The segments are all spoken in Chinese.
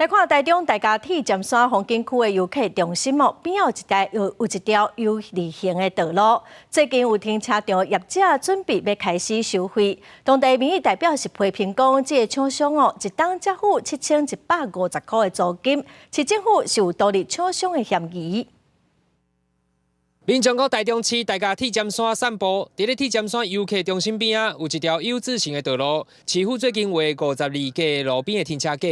来看台中大家铁尖山风景区的游客中心哦，边有一条有利行的道路。最近有停车场业者准备要开始收费，当地民意代表是批评讲，这个厂商哦，一档只付7150块的租金，市政府是有独立厂商的嫌疑。 民众到台中市大家铁尖山散步，伫咧铁尖山游客中心边啊，有一条 U 字形的道路。市府最近画52架路边的停车架，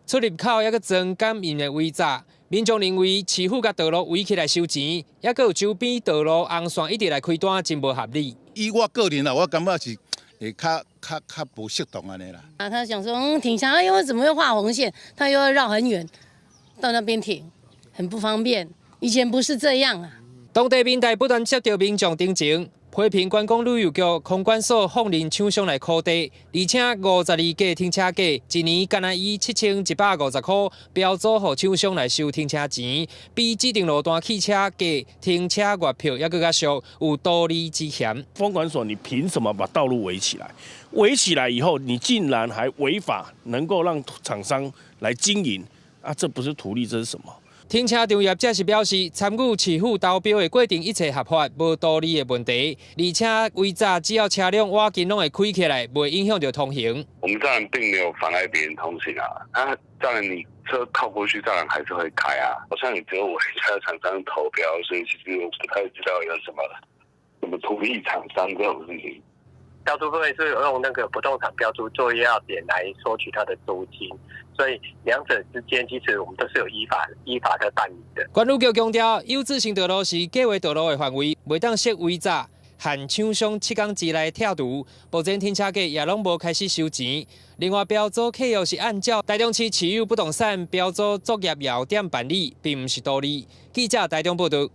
出入口还阁装感应的围栅。民众认为市府甲道路围起来收钱，还阁有周边道路红线一直来开单，真无合理。以我个人啦，我感觉是会较不适当安尼啦。他想说，停下，因为怎么会画红线？他又要绕很远，到那边停，很不方便。以前不是这样啊。 当地民代不断接到民众定情，批评观光旅游局空管所放任厂商来扣地，而且52架停车架一年干那以7150块标租予厂商来收停车钱，比指定路段汽车价停车月票还更加俗，有道理之嫌。风管所，你凭什么把道路围起来？围起来以后，你竟然还违法，能够让厂商来经营啊？这不是图利，这是什么？ 停车场业者是表示，参与市府投标的过程一切合法，无道理的问题，而且围栅只要车辆挖紧拢会开起来，袂影响到通行。我们当然并没有妨碍别人通行啊，当然你车靠过去，当然还是会开啊。好像也只有我一家厂商投标，所以其实我不太知道有什么图利厂商这种事情。 标租费是用那个不动产标租作业要点来收取它的租金，所以两者之间其实我们都是有依法的办理的。管理局强调，U 字型道路是计划道路的范围，袂当设围栅，限厂商7天之内拆除。目前停车格也拢无开始收钱。另外，标租契约是按照台中市持有不动产标租作业要点办理，并不是道理。记者台中报道。